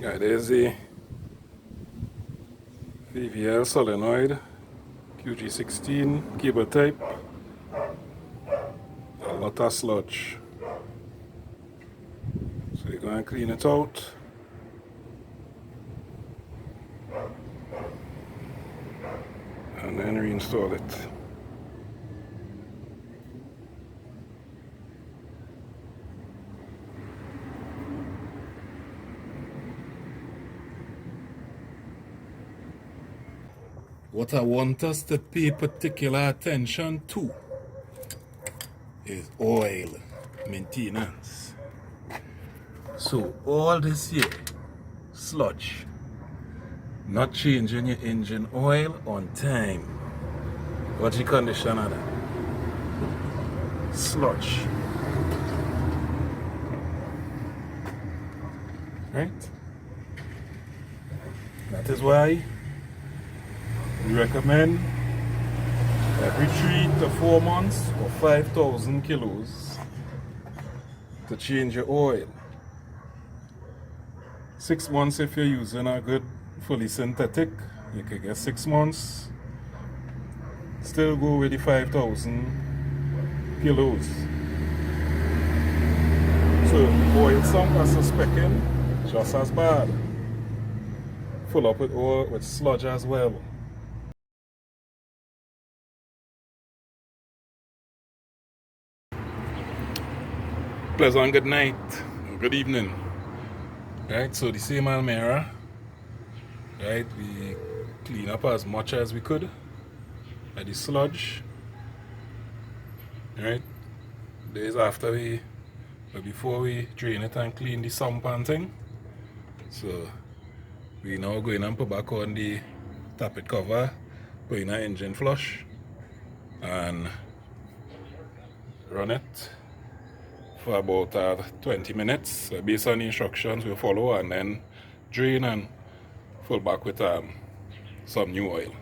Yeah, there's the VVL solenoid, QG16 cable type, a lot of sludge. So you're going to clean it out. And then reinstall it. What I want us to pay particular attention to is oil maintenance. So all this here, sludge, not changing your engine oil on time. What's the condition of that? Sludge. Right? That is why we recommend every 3 to 4 months or 5,000 kilos to change your oil. 6 months if you're using a good fully synthetic, you could get 6 months. Still go with the 5,000 kilos. So oil sump as a specking, just as bad. Full up with oil with sludge as well. Pleasant good night, good evening. Right, so the same Almera, right, we clean up as much as we could at the sludge, right, days after before we drain it and clean the sump and thing. So we now going and put back on the tappet cover, put in an engine flush and run it for about 20 minutes based on the instructions we follow, and then drain and fill back with some new oil.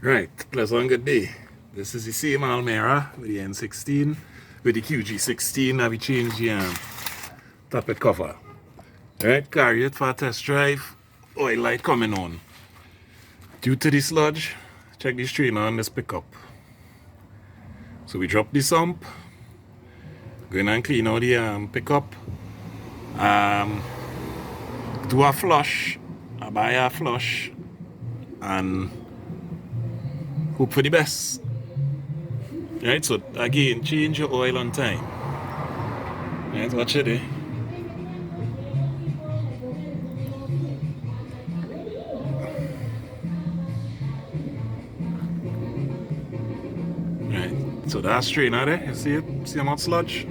Right, pleasant good day. This is the same Almera with the N16, with the QG16 that we changed the tappet cover. Right, carry it for a test drive, oil light coming on. Due to the sludge, check the strainer on this pickup. So we drop the sump, go in and clean out the pickup, do a flush, buy a flush, and hope for the best. Right, so again, change your oil on time. Right, watch it, eh? Right, so that's strainer there, you see it? See how much sludge?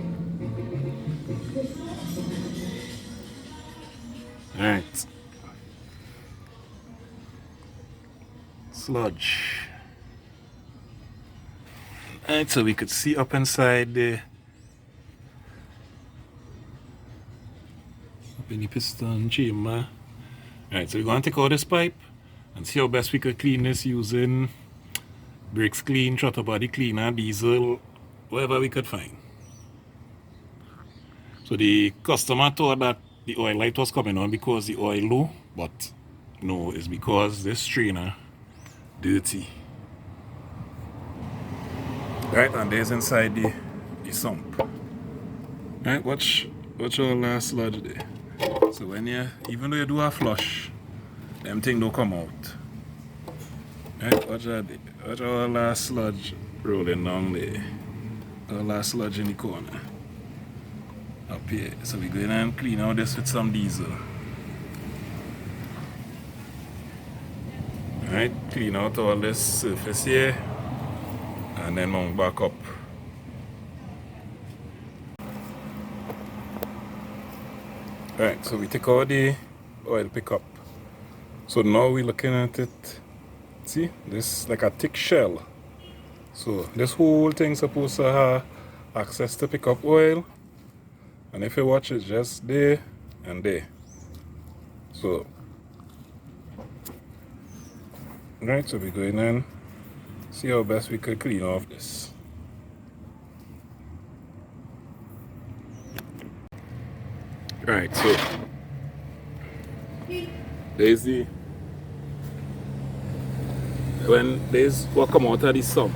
Right. Sludge. Right, so we could see up inside there. Up in the piston chamber. Right, so we're going to take out this pipe and see how best we could clean this using brakes clean, throttle body cleaner, diesel, whatever we could find. So the customer thought that the oil light was coming on because the oil low, but no, it's because this strainer dirty. Right, and there's inside the sump. Right, watch all that sludge there. So when even though you do a flush, them thing don't come out. Right, watch all that sludge rolling down there. All that sludge in the corner. Up here. So we go in and clean out this with some diesel. Right, clean out all this surface here. And then mount back up. Right, so we take out the oil pickup. So now we're looking at it. See, this like a thick shell. So this whole thing supposed to have access to pick up oil. And if you watch, it's just there and there. So, right, so we're going in, see how best we could clean off this. Right, so there's the, when there's what come out of the sump.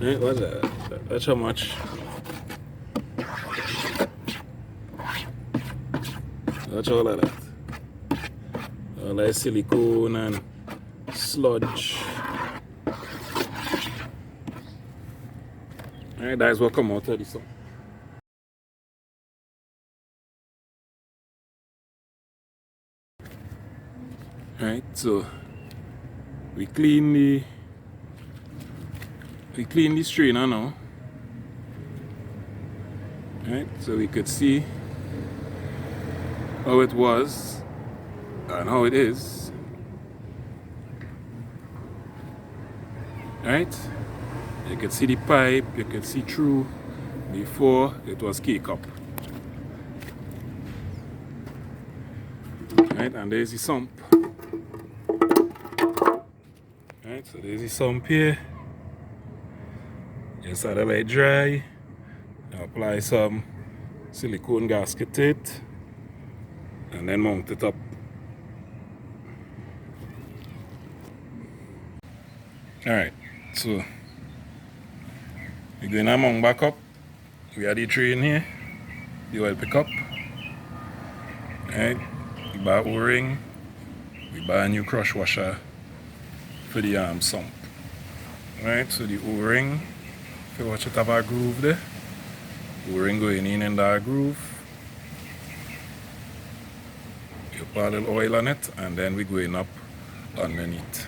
Right, what's that? That's how much. Watch all of that. All that silicone and sludge. Alright, that's what come out of the sump. Alright, so we clean the strainer now. Alright, so we could see how it was and how it is. Right? You can see the pipe, you can see through. Before it was cake up. Right, and there's the sump. Right, so there's the sump here. Just let it dry. Apply some silicone gasket to it. And then mount it up. Alright, so we're going to mount back up. We have the tray in here, the oil pickup. Alright, we buy O-ring, we buy a new crush washer for the sump. Alright, so the O-ring, if you watch it have a groove there. O-ring going in that groove. You put a little oil on it and then we're going up underneath.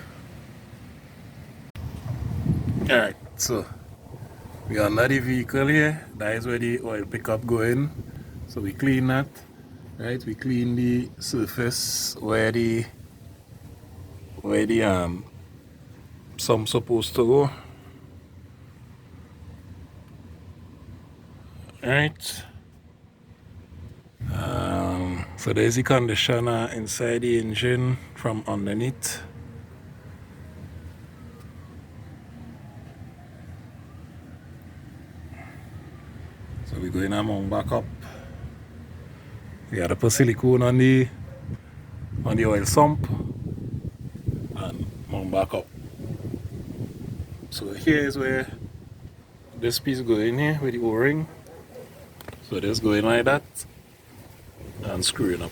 Alright, so we are under the vehicle here. That is where the oil pickup going. So we clean that. Right, we clean the surface where the sump supposed to go. Right. So there's the conditioner inside the engine from underneath. So we're going to mount back up. We had to put silicone on the oil sump and mount back up. So here is where this piece goes in here with the O-ring. So this going like that and screwing up.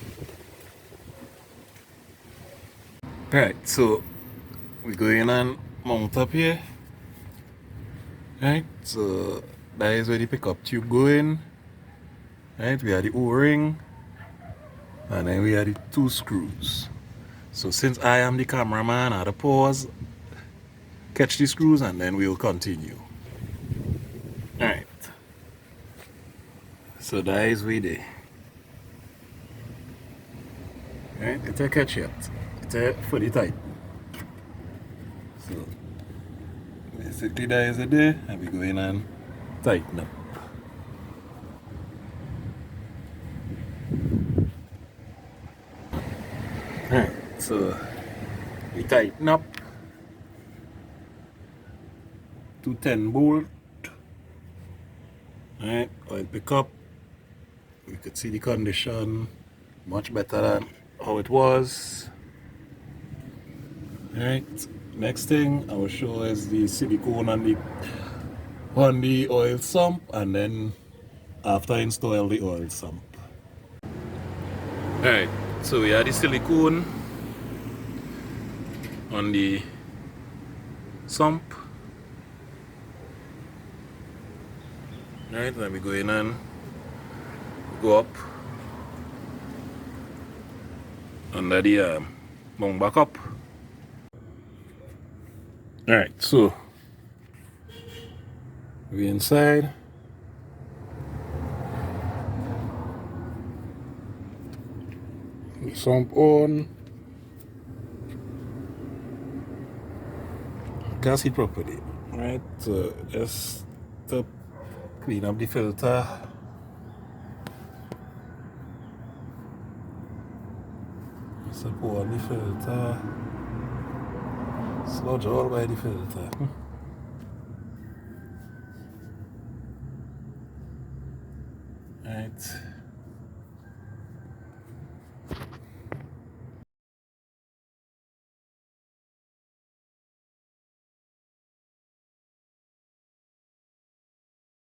Right, so we go in and mount up here. Right, so that is where the pickup tube going. Right, we have the O-ring and then we have the two screws. So since I am the cameraman, I have to pause, catch the screws, and then we'll continue. Alright, so that is where they. Right, it's a catch yet. It's a fully tight. So basically that is it there, and we go in and tighten up. Alright, so we tighten up to 10 bolt. Alright, oil pick up. You could see the condition much better than how it was. Alright, next thing I will show is the silicone on the oil sump, and then after install the oil sump. Alright, so we have the silicone on the sump. Alright, let me go in and go up under the mount back up. Alright, so we inside. The sump on. Can't see properly. Right, so just to clean up the filter So pour on the filter. Sludge all by the filter. Right.